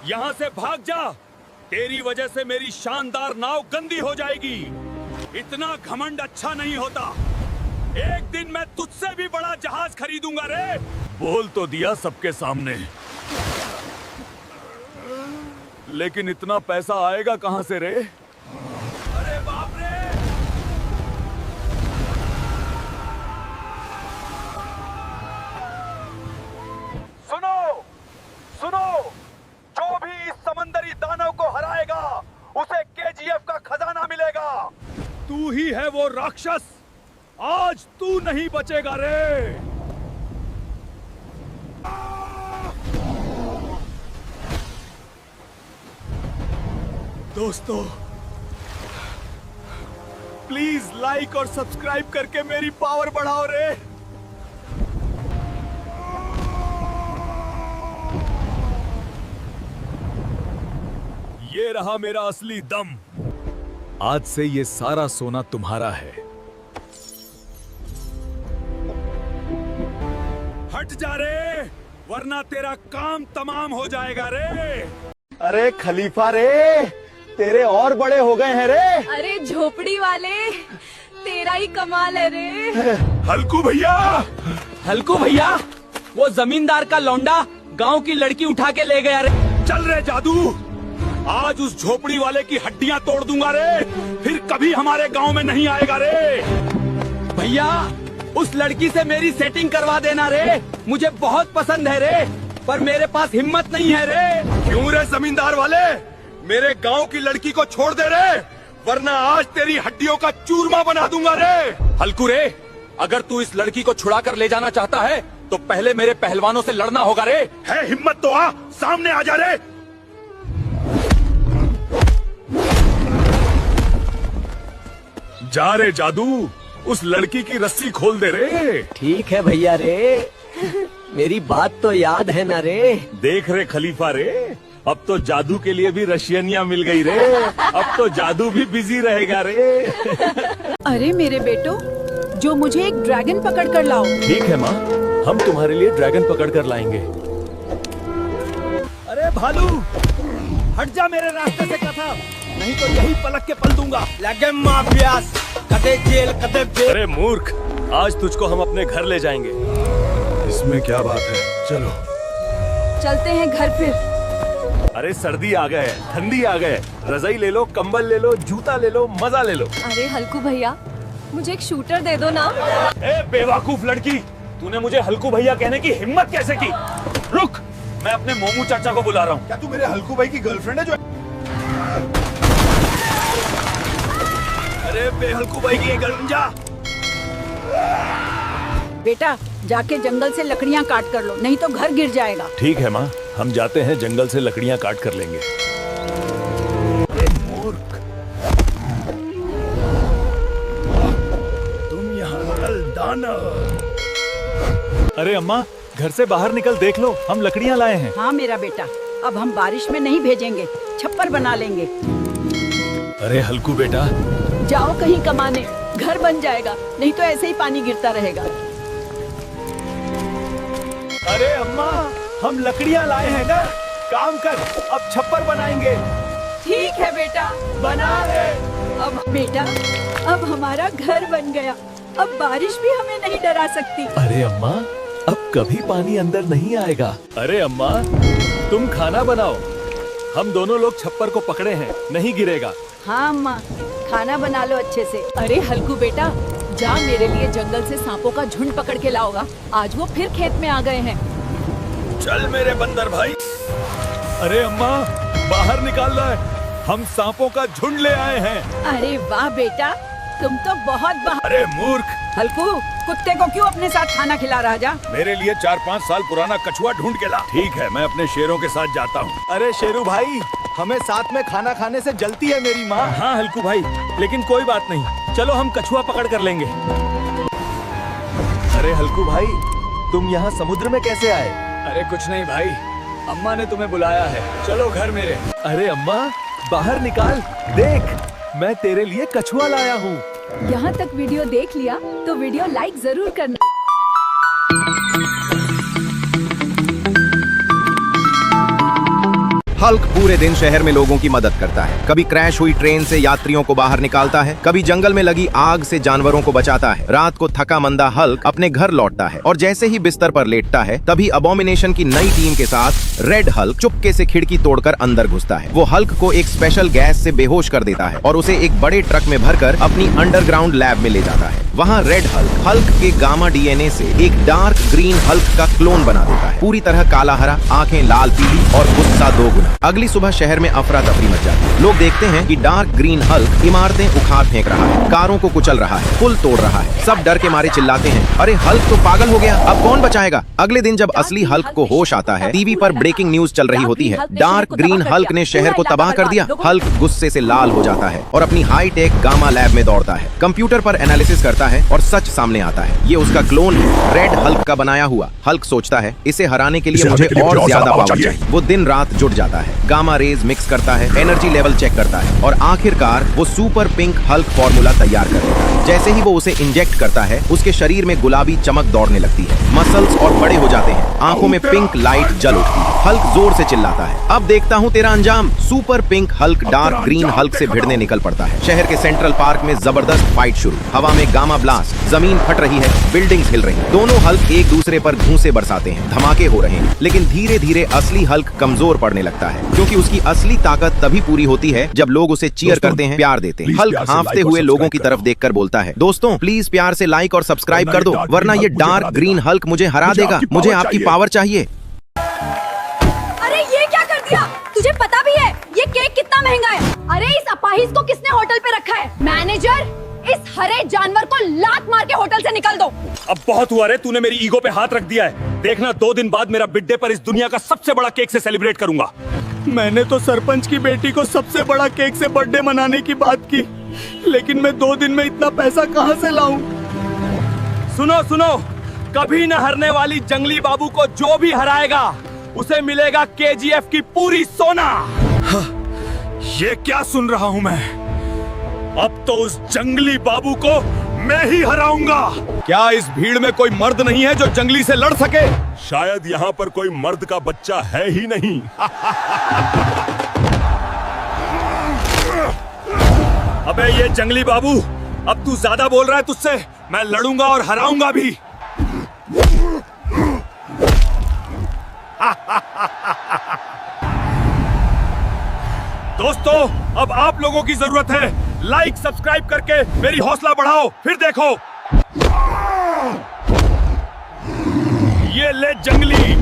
यहाँ से भाग जा। तेरी वजह से मेरी शानदार नाव गंदी हो जाएगी। इतना घमंड अच्छा नहीं होता। एक दिन मैं तुझसे भी बड़ा जहाज खरीदूंगा रे। बोल तो दिया सबके सामने, लेकिन इतना पैसा आएगा कहां से रे? अरे बाप रे! सुनो सुनो, जो भी इस समंदरी दानव को हराएगा उसे केजीएफ का खजाना मिलेगा। तू ही है वो राक्षस। आज तू नहीं बचेगा रे। दोस्तों, प्लीज लाइक और सब्सक्राइब करके मेरी पावर बढ़ाओ रे। ये रहा मेरा असली दम। आज से ये सारा सोना तुम्हारा है। हट जा रे, वरना तेरा काम तमाम हो जाएगा रे। अरे खलीफा रे, तेरे और बड़े हो गए हैं रे। अरे झोपड़ी वाले, तेरा ही कमाल है रे। हल्कू भैया, हल्कू भैया, वो जमींदार का लौंडा गांव की लड़की उठा के ले गया रे। चल रे जादू, आज उस झोपड़ी वाले की हड्डियां तोड़ दूंगा रे। फिर कभी हमारे गांव में नहीं आएगा रे। भैया, उस लड़की से मेरी सेटिंग करवा देना रे। मुझे बहुत पसंद है रे, पर मेरे पास हिम्मत नहीं है रे। क्यों रे जमींदार वाले, मेरे गांव की लड़की को छोड़ दे रे, वरना आज तेरी हड्डियों का चूरमा बना दूंगा रे। हल्कू रे, अगर तू इस लड़की को छुड़ा कर ले जाना चाहता है तो पहले मेरे पहलवानों से लड़ना होगा रे। है हिम्मत तो आ, सामने आ जा रे। जा रे जादू, उस लड़की की रस्सी खोल दे रे। ठीक है भैया रे, मेरी बात तो याद है ना रे। देख रे खलीफा रे, अब तो जादू के लिए भी रशियनिया मिल गई रे। अब तो जादू भी बिजी रहेगा रे। अरे मेरे बेटो, जो मुझे एक ड्रैगन पकड़ कर लाओ। ठीक है माँ, हम तुम्हारे लिए ड्रैगन पकड़ कर लाएंगे। अरे भालू, हट जा मेरे रास्ते से कथा, नहीं तो यही पलक के पल दूंगा। लगे माफियास, कदे जेल कदे जेल। अरे मूर्ख, आज तुझको हम अपने घर ले जाएंगे। इसमें क्या बात है, चलो चलते हैं घर फिर। अरे सर्दी आ गए, ठंडी आ गए, रजाई ले लो, कंबल ले लो, जूता ले लो, मजा ले लो। अरे हल्कू भैया, मुझे एक शूटर दे दो ना। ए बेवकूफ लड़की, तूने मुझे हल्कू भैया कहने की हिम्मत कैसे की? रुक, मैं अपने मोमू चाचा को बुला रहा हूँ। क्या तू मेरे हल्कू भाई की गर्लफ्रेंड है जो? अरे बेहल्कू भाई की गर्लफ्रेंड, जा। बेटा, जाके जंगल से लकड़ियाँ काट कर लो, नहीं तो घर गिर जाएगा। ठीक है माँ, हम जाते हैं, जंगल से लकड़ियाँ काट कर लेंगे। मूर्ख, तुम यहाँ कल दानव। अरे अम्मा, घर से बाहर निकल, देख लो, हम लकड़ियाँ लाए हैं। हाँ मेरा बेटा, अब हम बारिश में नहीं भेजेंगे, छप्पर बना लेंगे। अरे हल्कू बेटा, जाओ कहीं कमाने, घर बन जाएगा, नहीं तो ऐसे ही पानी गिरता रहेगा। अरे अम्मा, हम लकड़ियाँ लाए हैं ना, काम कर, अब छप्पर बनाएंगे। ठीक है बेटा, बना ले। अब बेटा, अब हमारा घर बन गया, अब बारिश भी हमें नहीं डरा सकती। अरे अम्मा, अब कभी पानी अंदर नहीं आएगा। अरे अम्मा, तुम खाना बनाओ, हम दोनों लोग छप्पर को पकड़े हैं, नहीं गिरेगा। हाँ अम्मा, खाना बना लो अच्छे से। अरे हल्कू बेटा, जा मेरे लिए जंगल से सांपों का झुंड पकड़ के लाओगा, आज वो फिर खेत में आ गए हैं। चल मेरे बंदर भाई। अरे अम्मा, बाहर निकाल रहा है, हम सांपों का झुंड ले आए हैं। अरे वाह बेटा, तुम तो बहुत अरे मूर्ख, हल्कू, कुत्ते को क्यों अपने साथ खाना खिला रहा? जा मेरे लिए 4-5 साल पुराना कछुआ ढूंढ के ला। ठीक है, मैं अपने शेरों के साथ जाता हूँ। अरे शेरू भाई, हमें साथ में खाना खाने से जलती है मेरी माँ। हाँ हल्कू भाई, लेकिन कोई बात नहीं, चलो हम कछुआ पकड़ कर लेंगे। अरे हल्कू भाई, तुम यहाँ समुद्र में कैसे आए? अरे कुछ नहीं भाई, अम्मा ने तुम्हें बुलाया है, चलो घर मेरे। अरे अम्मा, बाहर निकाल, देख, मैं तेरे लिए कछुआ लाया हूँ। यहाँ तक वीडियो देख लिया तो वीडियो लाइक जरूर करना। हल्क पूरे दिन शहर में लोगों की मदद करता है। कभी क्रैश हुई ट्रेन से यात्रियों को बाहर निकालता है, कभी जंगल में लगी आग से जानवरों को बचाता है। रात को थका मंदा हल्क अपने घर लौटता है और जैसे ही बिस्तर पर लेटता है तभी अबोमिनेशन की नई टीम के साथ रेड हल्क चुपके से खिड़की तोड़कर अंदर घुसता है। वो हल्क को एक स्पेशल गैस से बेहोश कर देता है और उसे एक बड़े ट्रक में भरकर अपनी अंडरग्राउंड लैब में ले जाता है। वहाँ रेड हल्क के गामा डीएनए से एक डार्क ग्रीन हल्क का क्लोन बना देता है। पूरी तरह काला हरा, आंखें लाल पीली और गुस्सा दोगुना। अगली सुबह शहर में अफरा तफरी मच जाती है। लोग देखते हैं कि डार्क ग्रीन हल्क इमारतें उखाड़ फेंक रहा है, कारों को कुचल रहा है, पुल तोड़ रहा है। सब डर के मारे चिल्लाते हैं, अरे हल्क तो पागल हो गया, अब कौन बचाएगा। अगले दिन जब असली हल्क को होश आता है, टीवी पर ब्रेकिंग न्यूज चल रही होती है, डार्क ग्रीन हल्क ने शहर को तबाह कर दिया। हल्क गुस्से से लाल हो जाता है और अपनी हाईटेक गामा लैब में दौड़ता है। कंप्यूटर पर एनालिसिस करता है और सच सामने आता है, ये उसका क्लोन है, रेड हल्क का बनाया हुआ। हल्क सोचता है, इसे हराने के लिए मुझे और ज्यादा पावर चाहिए। वो दिन रात जुट जाता है, गामा रेज मिक्स करता है, एनर्जी लेवल चेक करता है और आखिरकार वो सुपर पिंक हल्क फॉर्मूला तैयार कर लेता है। जैसे ही वो उसे इंजेक्ट करता है, उसके शरीर में गुलाबी चमक दौड़ने लगती है, मसल्स और बड़े हो जाते हैं, आंखों में पिंक लाइट जल उठती है। हल्क जोर से चिल्लाता है, अब देखता हूँ तेरा अंजाम। Super pink Hulk dark green Hulk से भिड़ने निकल पड़ता है। शहर के सेंट्रल पार्क में जबरदस्त फाइट शुरू। हवा में गामा ब्लास्ट, जमीन फट रही है, बिल्डिंग्स हिल रही हैं। दोनों हल्क एक दूसरे पर घूंसे बरसाते हैं, धमाके हो रहे हैं। लेकिन धीरे धीरे असली हल्क कमजोर पड़ने लगता है, क्योंकि उसकी असली ताकत तभी पूरी होती है जब लोग उसे चीयर करते हैं, प्यार देते हैं। हल्क हांफते हुए लोगों की तरफ देखकर बोलता है, दोस्तों प्लीज प्यार से लाइक और सब्सक्राइब कर दो, वरना ये डार्क ग्रीन हल्क मुझे हरा देगा। मुझे आपकी पावर चाहिए। अरे ये क्या कर दिया? तुझे पता भी है ये केक कितना महंगा है? अरे इस अपाहिज को किसने होटल पे रखा है? मैनेजर, इस हरे जानवर को लात मार के होटल से निकल दो। अब बहुत हुआ रे, तूने मेरी ईगो पे हाथ रख दिया है। देखना 2 दिन बाद मेरा बर्थडे पर इस दुनिया का सबसे बड़ा केक से सेलिब्रेट करूंगा। मैंने तो सरपंच की बेटी को सबसे बड़ा केक से बर्थडे मनाने की बात की, लेकिन मैं 2 दिन में इतना पैसा कहाँ से लाऊं? सुनो सुनो, कभी न हारने वाली जंगली बाबू को जो भी हराएगा उसे मिलेगा केजीएफ की पूरी सोना। ये क्या सुन रहा हूँ मैं? अब तो उस जंगली बाबू को मैं ही हराऊंगा। क्या इस भीड़ में कोई मर्द नहीं है जो जंगली से लड़ सके? शायद यहाँ पर कोई मर्द का बच्चा है ही नहीं। अबे ये जंगली बाबू, अब तू ज्यादा बोल रहा है, तुझसे मैं लड़ूंगा और हराऊंगा भी। दोस्तों, अब आप लोगों की जरूरत है। लाइक सब्सक्राइब करके मेरी हौसला बढ़ाओ। फिर देखो, ये ले जंगली।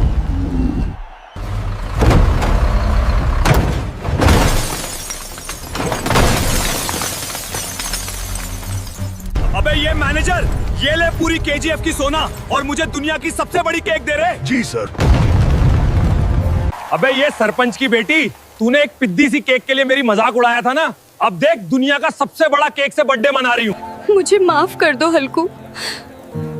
अबे ये मैनेजर, ये ले पूरी केजीएफ की सोना और मुझे दुनिया की सबसे बड़ी केक दे रहे। जी सर। अबे ये सरपंच की बेटी, तूने एक पिद्दी सी केक के लिए मेरी मजाक उड़ाया था ना, अब देख दुनिया का सबसे बड़ा केक से बर्थडे मना रही हूँ। मुझे माफ कर दो हल्कू,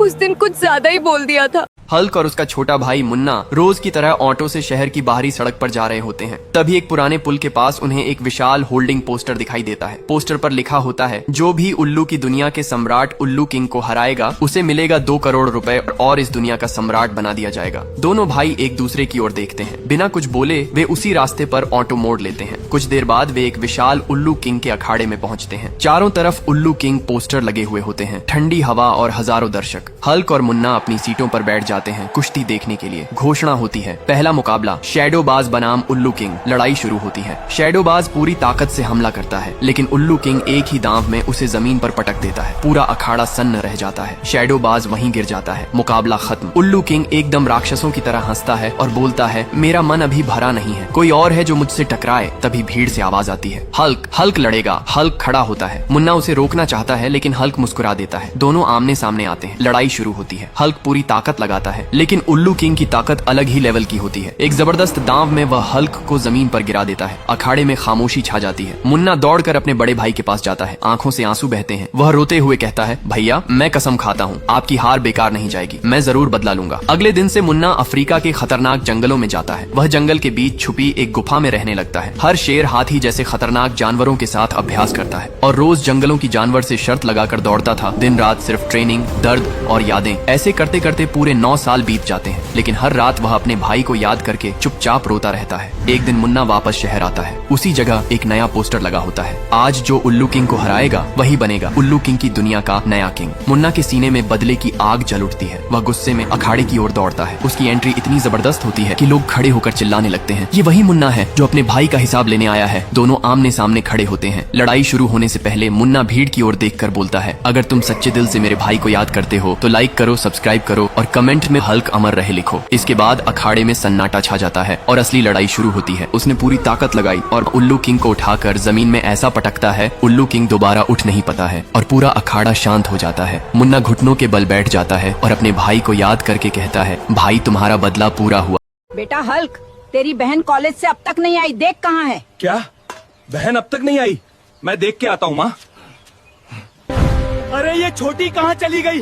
उस दिन कुछ ज्यादा ही बोल दिया था। हल्क और उसका छोटा भाई मुन्ना रोज की तरह ऑटो से शहर की बाहरी सड़क पर जा रहे होते हैं। तभी एक पुराने पुल के पास उन्हें एक विशाल होल्डिंग पोस्टर दिखाई देता है। पोस्टर पर लिखा होता है, जो भी उल्लू की दुनिया के सम्राट उल्लू किंग को हराएगा उसे मिलेगा 2 करोड़ रुपए और इस दुनिया का सम्राट बना दिया जाएगा। दोनों भाई एक दूसरे की ओर देखते हैं। बिना कुछ बोले वे उसी रास्ते पर ऑटो मोड़ लेते हैं। कुछ देर बाद वे एक विशाल उल्लू किंग के अखाड़े में पहुंचते हैं। चारों तरफ उल्लू किंग पोस्टर लगे हुए होते हैं, ठंडी हवा और हजारों दर्शक। हल्क और मुन्ना अपनी सीटों पर बैठ जाते हैं कुश्ती देखने के लिए। घोषणा होती है, पहला मुकाबला शैडोबाज बनाम उल्लू किंग। लड़ाई शुरू होती है। शैडोबाज पूरी ताकत से हमला करता है, लेकिन उल्लू किंग एक ही दांव में उसे जमीन पर पटक देता है। पूरा अखाड़ा सन्न रह जाता है। शैडोबाज वहीं गिर जाता है। मुकाबला खत्म। उल्लू किंग एकदम राक्षसों की तरह हंसता है और बोलता है, मेरा मन अभी भरा नहीं है, कोई और है जो मुझसे टकराए। तभी भीड़ से आवाज आती है, हल्क लड़ेगा। हल्क खड़ा होता है। मुन्ना उसे रोकना चाहता है, लेकिन हल्क मुस्कुरा देता है। दोनों आमने सामने आते हैं। लड़ाई शुरू होती है। हल्क पूरी ताकत लगाता है, लेकिन उल्लू किंग की ताकत अलग ही लेवल की होती है। एक जबरदस्त दांव में वह हल्क को जमीन पर गिरा देता है। अखाड़े में खामोशी छा जाती है। मुन्ना दौड़कर अपने बड़े भाई के पास जाता है। आंखों से आंसू बहते हैं। वह रोते हुए कहता है, भैया मैं कसम खाता हूँ आपकी हार बेकार नहीं जाएगी, मैं जरूर बदला लूंगा। अगले दिन से मुन्ना अफ्रीका के खतरनाक जंगलों में जाता है। वह जंगल के बीच छुपी एक गुफा में रहने लगता है। हर शेर, हाथी जैसे खतरनाक जानवरों के साथ अभ्यास करता है और रोज जंगलों की जानवर से शर्त लगाकर दौड़ता था। दिन रात सिर्फ ट्रेनिंग, दर्द और यादें। ऐसे करते करते पूरे 9 साल बीत जाते हैं। लेकिन हर रात वह अपने भाई को याद करके चुपचाप रोता रहता है। एक दिन मुन्ना वापस शहर आता है। उसी जगह एक नया पोस्टर लगा होता है, आज जो उल्लू किंग को हराएगा वही बनेगा उल्लू किंग की दुनिया का नया किंग। मुन्ना के सीने में बदले की आग जल उठती है। वह गुस्से में अखाड़े की ओर दौड़ता है। उसकी एंट्री इतनी जबरदस्त होती है कि लोग खड़े होकर चिल्लाने लगते हैं, ये वही मुन्ना है जो अपने भाई का हिसाब लेने आया है। दोनों आमने सामने खड़े होते हैं। लड़ाई शुरू होने से पहले मुन्ना भीड़ की ओर देखकर बोलता है, अगर तुम सच्चे दिल से मेरे भाई को याद करते हो तो लाइक करो, सब्सक्राइब करो और कमेंट में हल्क अमर रहे लिखो। इसके बाद अखाड़े में सन्नाटा छा जाता है और असली लड़ाई शुरू होती है। उसने पूरी ताकत लगाई और उल्लू किंग को उठाकर जमीन में ऐसा पटकता है, उल्लू किंग दोबारा उठ नहीं पाता है और पूरा अखाड़ा शांत हो जाता है। मुन्ना घुटनों के बल बैठ जाता है और अपने भाई को याद करके कहता है, भाई तुम्हारा बदला पूरा हुआ। बेटा हल्क, तेरी बहन कॉलेज से अब तक नहीं आई, देख कहाँ है। क्या बहन अब तक नहीं आई? मैं देख के आता हूँ माँ। अरे ये छोटी कहाँ चली गई?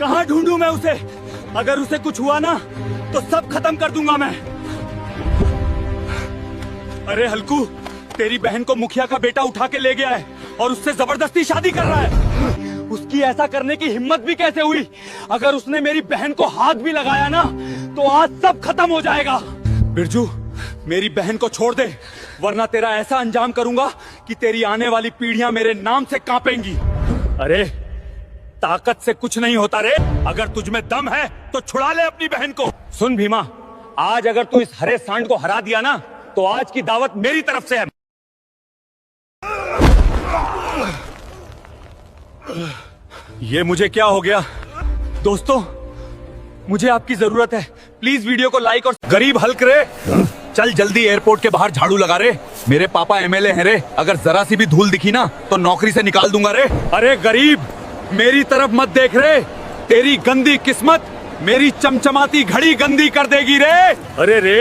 कहाँ ढूंढूं मैं उसे? अगर उसे कुछ हुआ ना तो सब खत्म कर दूंगा मैं। अरे हल्कू, तेरी बहन को मुखिया का बेटा उठा के ले गया है और उससे जबरदस्ती शादी कर रहा है। उसकी ऐसा करने की हिम्मत भी कैसे हुई? अगर उसने मेरी बहन को हाथ भी लगाया ना तो आज सब खत्म हो जाएगा। बिरजू, मेरी बहन को छोड़ दे, वरना तेरा ऐसा अंजाम करूंगा कि तेरी आने वाली पीढ़ियां मेरे नाम से कांपेंगी। अरे ताकत से कुछ नहीं होता रे, अगर तुझ में दम है तो छुड़ा ले अपनी बहन को। सुन भीमा, आज अगर तू इस हरे सांड को हरा दिया ना तो आज की दावत मेरी तरफ से है। ये मुझे क्या हो गया? दोस्तों, मुझे आपकी जरूरत है, प्लीज वीडियो को लाइक और गरीब हल्क रे, चल जल्दी एयरपोर्ट के बाहर झाड़ू लगा रे। मेरे पापा एमएलए हैं रे, अगर जरा सी भी धूल दिखी ना तो नौकरी से निकाल दूंगा रे। अरे गरीब, मेरी तरफ मत देख रे, तेरी गंदी किस्मत मेरी चमचमाती घड़ी गंदी कर देगी रे। अरे रे,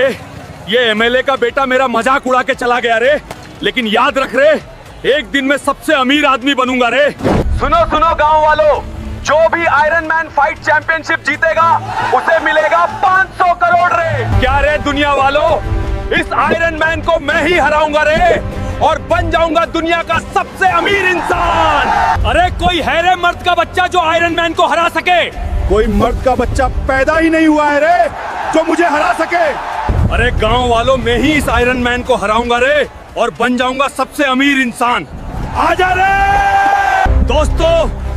ये एमएलए का बेटा मेरा मजाक उड़ा के चला गया रे, लेकिन याद रख रे, एक दिन मैं सबसे अमीर आदमी बनूंगा रे। सुनो सुनो गांव वालों, जो भी आयरन मैन फाइट चैंपियनशिप जीतेगा उसे मिलेगा 500 करोड़ रे। क्या रे दुनिया वालों, इस आयरन मैन को मैं ही हराऊंगा रे और बन जाऊंगा दुनिया का सबसे अमीर इंसान। अरे कोई है रे मर्द का बच्चा जो आयरन मैन को हरा सके? कोई मर्द का बच्चा पैदा ही नहीं हुआ है रे जो मुझे हरा सके। अरे गांव वालों, मैं ही इस आयरन मैन को हराऊंगा रे और बन जाऊंगा सबसे अमीर इंसान। आजा रे दोस्तों,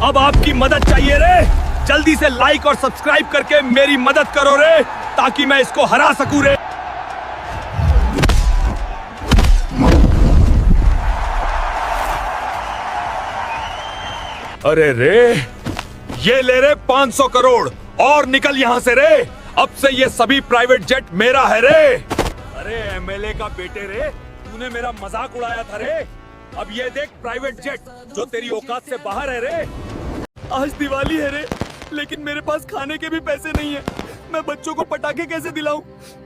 अब आपकी मदद चाहिए रे, जल्दी से लाइक और सब्सक्राइब करके मेरी मदद करो रे ताकि मैं इसको हरा सकूं रे। अरे रे, ये ले रे 500 करोड़ और निकल यहाँ से रे, अब से ये सभी प्राइवेट जेट मेरा है रे। अरे एमएलए का बेटे रे, तूने मेरा मजाक उड़ाया था रे, अब ये देख प्राइवेट जेट जो तेरी औकात से बाहर है रे। आज दिवाली है रे, लेकिन मेरे पास खाने के भी पैसे नहीं है, मैं बच्चों को पटाखे कैसे दिलाऊं?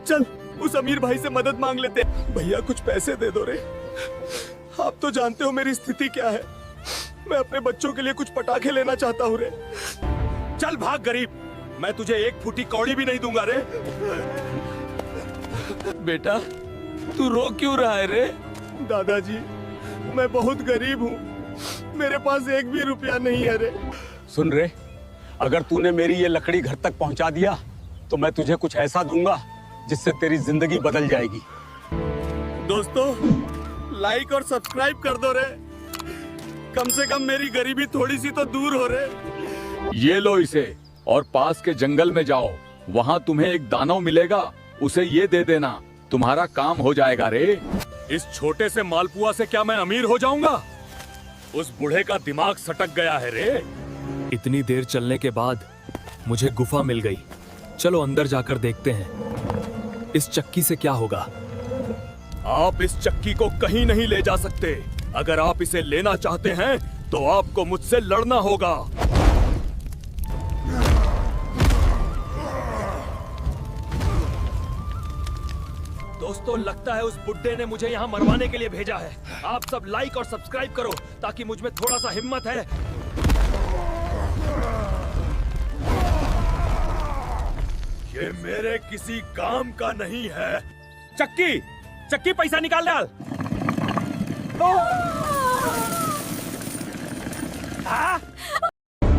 चल उस अमीर भाई से मदद मांग लेते। भैया कुछ पैसे दे दो रे, आप तो जानते हो मेरी स्थिति क्या है, मैं अपने बच्चों के लिए कुछ पटाखे लेना चाहता हूँ रे। चल भाग गरीब, मैं तुझे एक फूटी कौड़ी भी नहीं दूंगा रे। बेटा तू रो क्यों रहा है रे? दादाजी, मैं बहुत गरीब हूँ, मेरे पास एक भी रुपया नहीं है रे। सुन रे, अगर तूने मेरी ये लकड़ी घर तक पहुंचा दिया तो मैं तुझे कुछ ऐसा दूंगा जिससे तेरी जिंदगी बदल जाएगी। दोस्तों, लाइक और सब्सक्राइब कर दो रे, कम से कम मेरी गरीबी थोड़ी सी तो दूर हो रे। ये लो इसे और पास के जंगल में जाओ, वहाँ तुम्हें एक दानव मिलेगा, उसे ये दे देना, तुम्हारा काम हो जाएगा रे। इस छोटे से मालपुआ से क्या मैं अमीर हो जाऊंगा? उस बूढ़े का दिमाग सटक गया है रे। इतनी देर चलने के बाद मुझे गुफा मिल गई, चलो अंदर जाकर देखते हैं इस चक्की से क्या होगा। आप इस चक्की को कहीं नहीं ले जा सकते, अगर आप इसे लेना चाहते हैं तो आपको मुझसे लड़ना होगा। दोस्तों, लगता है उस बुड्ढे ने मुझे यहाँ मरवाने के लिए भेजा है। आप सब लाइक और सब्सक्राइब करो ताकि मुझ में थोड़ा सा हिम्मत है। ये मेरे किसी काम का नहीं है। चक्की, चक्की पैसा निकाल डाल।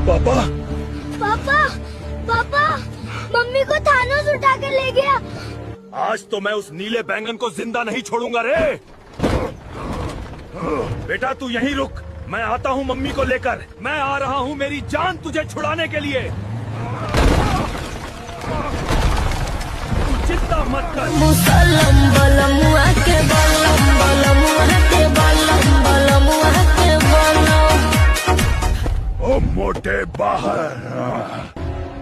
पापा, पापा, पापा, मम्मी को थानोस उठा के ले गया। आज तो मैं उस नीले बैंगन को जिंदा नहीं छोड़ूंगा रे। बेटा तू यहीं रुक, मैं आता हूँ मम्मी को लेकर। मैं आ रहा हूँ मेरी जान तुझे छुड़ाने के लिए। तू चिंता मत कर। मुसलम बलमुआ के बलम बलमुआ के बलम बलमुआ के बलम। ओ मोटे बाहर,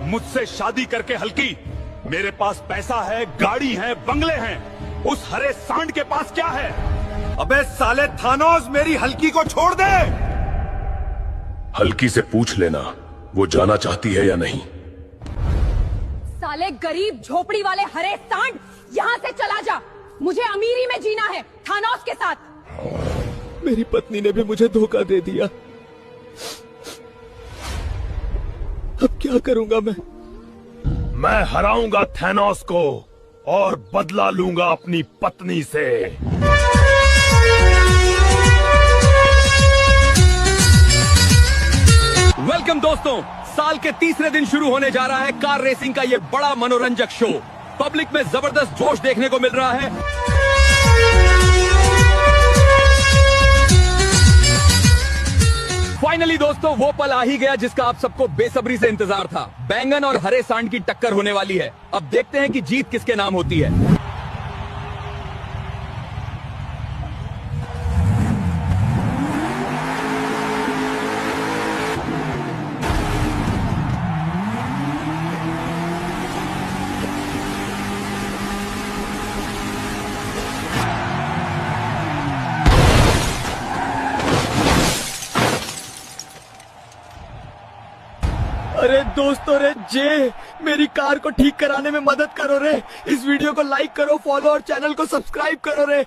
मुझसे शादी करके हल्की। मेरे पास पैसा है, गाड़ी है, बंगले हैं। उस हरे सांड के पास क्या है? अबे साले थानोस, मेरी हल्की को छोड़ दे। हल्की से पूछ लेना वो जाना चाहती है या नहीं। साले गरीब झोपड़ी वाले हरे सांड, यहाँ से चला जा। मुझे अमीरी में जीना है थानोस के साथ। मेरी पत्नी ने भी मुझे धोखा दे दिया। अब क्या करूंगा मैं हराऊंगा थैनोस को और बदला लूंगा अपनी पत्नी से। वेलकम दोस्तों, साल के तीसरे दिन शुरू होने जा रहा है कार रेसिंग का ये बड़ा मनोरंजक शो। पब्लिक में जबरदस्त जोश देखने को मिल रहा है। फाइनली दोस्तों, वो पल आ ही गया जिसका आप सबको बेसब्री से इंतजार था। बैंगन और हरे सांड की टक्कर होने वाली है। अब देखते हैं कि जीत किसके नाम होती है। अरे दोस्तों रे जे, मेरी कार को ठीक कराने में मदद करो रे। इस वीडियो को लाइक करो, फॉलो और चैनल को सब्सक्राइब करो रे।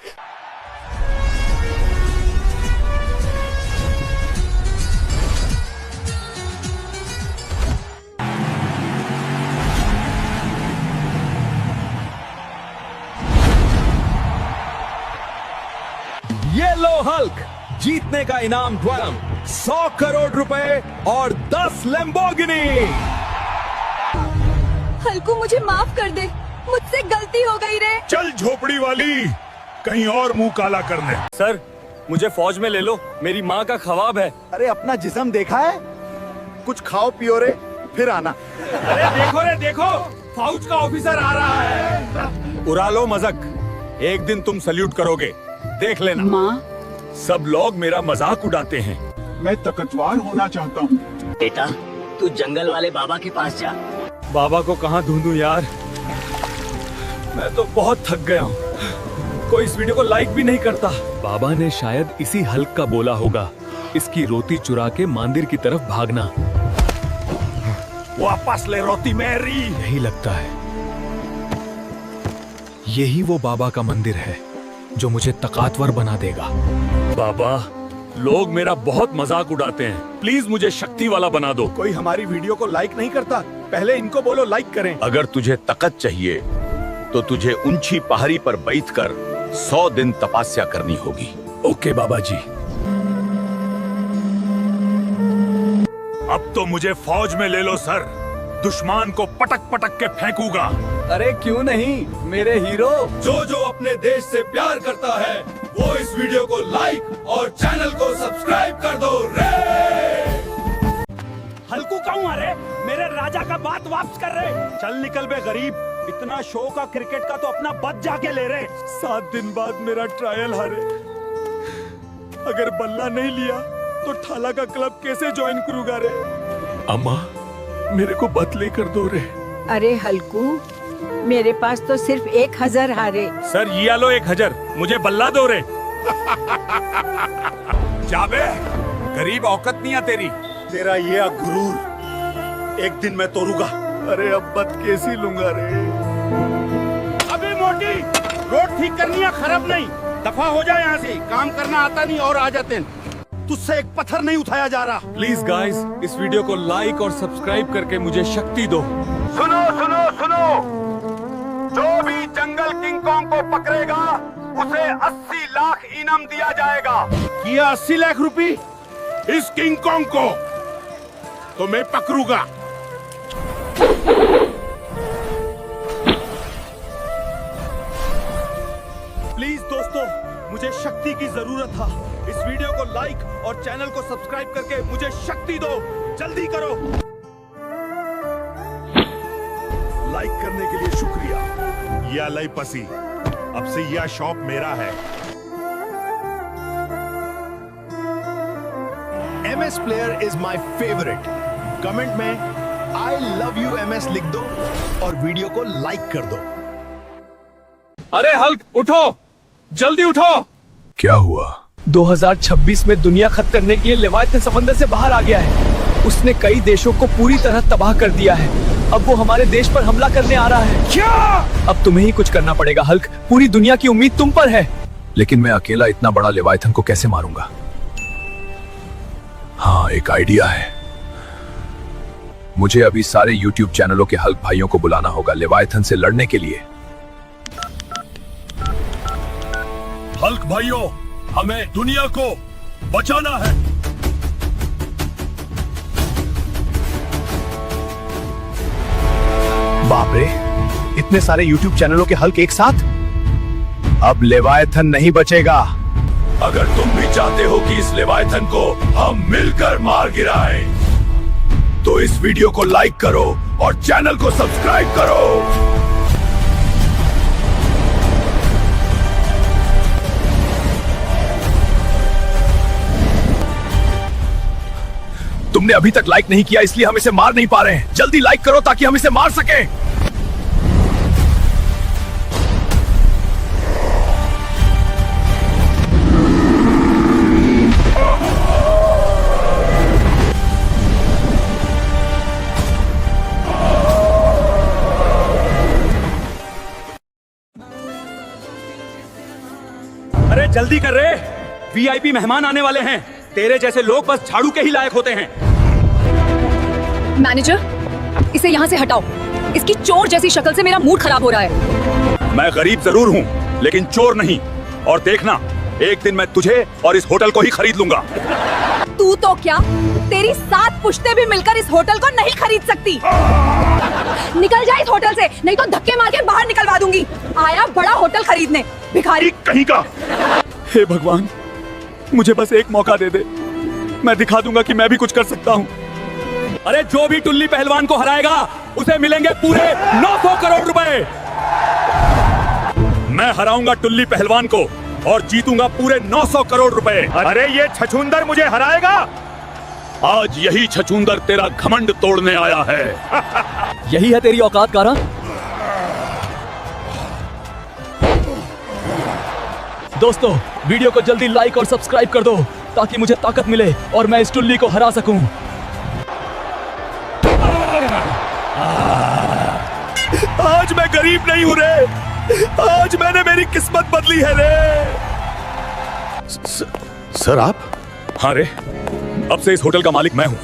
ये लो हल्क, जीतने का इनाम ड्वरम 100 करोड़ रुपए और 10 लैम्बोर्गिनी। हल्कू मुझे माफ कर दे, मुझसे गलती हो गई रे। चल झोपड़ी वाली, कहीं और मुंह काला करने। सर, मुझे फौज में ले लो, मेरी माँ का ख्वाब है। अरे अपना जिस्म देखा है? कुछ खाओ पियो रे, फिर आना। अरे देखो, फौज का ऑफिसर आ रहा है। उड़ा लो मजाक, एक दिन तुम सल्यूट करोगे, देख लेना। माँ, सब लोग मेरा मजाक उड़ाते हैं। मैं ताकतवर होना चाहता हूँ। बेटा, तू जंगल वाले बाबा के पास जा। बाबा को कहाँ ढूंढूं यार, मैं तो बहुत थक गया हूँ। कोई इस वीडियो को लाइक भी नहीं करता। बाबा ने शायद इसी हल्क का बोला होगा, इसकी रोटी चुरा के मंदिर की तरफ भागना। वापस ले रोटी मेरी। यही लगता है, यही वो बाबा का मंदिर है जो मुझे ताकतवर बना देगा। बाबा, लोग मेरा बहुत मजाक उड़ाते हैं, प्लीज मुझे शक्ति वाला बना दो। कोई हमारी वीडियो को लाइक नहीं करता, पहले इनको बोलो लाइक करें। अगर तुझे ताकत चाहिए तो तुझे ऊंची पहाड़ी पर बैठकर 100 दिन तपस्या करनी होगी। ओके बाबा जी। अब तो मुझे फौज में ले लो सर, दुश्मन को पटक पटक के फेंकूंगा। अरे क्यों नहीं मेरे हीरो। जो अपने देश से प्यार करता है वो इस वीडियो को लाइक और चैनल को सब्सक्राइब कर दो रे। हल्कू कहूँ अरे, मेरे राजा का बात वापस कर रहे। चल निकल बे गरीब, इतना शो का क्रिकेट का तो अपना बच जाके ले रहे। 7 दिन बाद मेरा ट्रायल हारे। अगर बल्ला नहीं लिया तो ठाला का क्लब कैसे ज्वाइन करूंगा रे। अम्मा, मेरे को बत लेकर दो रे। अरे हल्कू, मेरे पास तो सिर्फ 1000 हारे। सर ये लो 1000, मुझे बल्ला दो रे। जाबे, गरीब औकत नहीं है तेरी। तेरा ये गुरूर एक दिन मैं तोड़ूंगा। अरे अब बत कैसी लूंगा रे। अबे मोटी, रोड ठीक करनी है, खराब नहीं। दफा हो जाए यहाँ से, काम करना आता नहीं और आ जाते हैं। तुझसे एक पत्थर नहीं उठाया जा रहा। प्लीज गाइस, इस वीडियो को लाइक और सब्सक्राइब करके मुझे शक्ति दो। सुनो, जो भी जंगल किंग कॉन्ग को पकड़ेगा उसे 80 लाख इनाम दिया जाएगा। किया 80 लाख रुपए। इस किंग कॉन्ग को तो मैं पकड़ूंगा। मुझे शक्ति की जरूरत था। इस वीडियो को लाइक और चैनल को सब्सक्राइब करके मुझे शक्ति दो, जल्दी करो। लाइक करने के लिए शुक्रिया। या लई पसी, अब से यह शॉप मेरा है। MS player is my favourite. Comment में I love you MS लिख दो और वीडियो को लाइक कर दो। अरे हल्क उठो, जल्दी उठो। क्या हुआ? 2026 में दुनिया खत्म करने के लिए लेवायथन समंदर से बाहर आ गया है। उसने कई देशों को पूरी तरह तबाह कर दिया है। अब वो हमारे देश पर हमला करने आ रहा है। क्या? अब तुम्हें ही कुछ करना पड़ेगा हल्क, पूरी दुनिया की उम्मीद तुम पर है। लेकिन मैं अकेला इतना बड़ा लेवायथन को कैसे मारूंगा? हाँ, एक आइडिया है। मुझे अभी सारे YouTube चैनलों के हल्क भाइयों को बुलाना होगा लेवायथन से लड़ने के लिए। हल्क भाइयों, हमें दुनिया को बचाना है। बाप रे, इतने सारे YouTube चैनलों के हल्क एक साथ? अब लेवायथन नहीं बचेगा। अगर तुम भी चाहते हो कि इस लेवायथन को हम मिलकर मार गिराएं, तो इस वीडियो को लाइक करो और चैनल को सब्सक्राइब करो। तुमने अभी तक लाइक नहीं किया, इसलिए हम इसे मार नहीं पा रहे हैं। जल्दी लाइक करो ताकि हम इसे मार सकें। अरे जल्दी कर रे, VIP मेहमान आने वाले हैं। तेरे जैसे लोग बस झाड़ू के ही लायक होते हैं। मैनेजर, इसे यहाँ से हटाओ। इसकी चोर जैसी शक्ल से मेरा मूड खराब हो रहा है। मैं गरीब जरूर हूँ, लेकिन चोर नहीं। और देखना, एक दिन मैं तुझे और इस होटल को ही खरीद लूंगा। तू तो क्या, तेरी 7 पुश्तें भी मिलकर इस होटल को नहीं खरीद सकती। निकल जा इस होटल से, नहीं तो धक्के मार के बाहर निकलवा दूंगी। आया बड़ा होटल खरीदने, भिखारी कहीं का। हे भगवान, मुझे बस एक मौका दे दे, मैं दिखा दूंगा कि मैं भी कुछ कर सकता हूँ। अरे जो भी टुल्ली पहलवान को हराएगा उसे मिलेंगे पूरे 900 करोड़ रुपए। मैं हराऊंगा टुल्ली पहलवान को और जीतूंगा पूरे 900 करोड़ रुपए। अरे ये छछूंदर मुझे हराएगा। आज यही छछूंदर तेरा घमंड तोड़ने आया है। यही है तेरी औकात कारा। दोस्तों, वीडियो को जल्दी लाइक और सब्सक्राइब कर दो ताकि मुझे ताकत मिले और मैं इस टुल्ली को हरा सकूं। आज मैं गरीब नहीं हूँ रे, आज मैंने मेरी किस्मत बदली है रे। सर आप? हाँ रे, अब से इस होटल का मालिक मैं हूँ।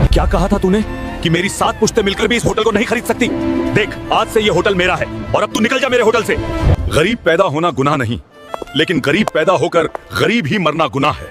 क्या कहा था तूने कि मेरी 7 पुश्तें मिलकर भी इस होटल को नहीं खरीद सकती? देख, आज से ये होटल मेरा है और अब तू निकल जा मेरे होटल से। गरीब पैदा होना गुनाह नहीं, लेकिन गरीब पैदा होकर गरीब ही मरना गुनाह है।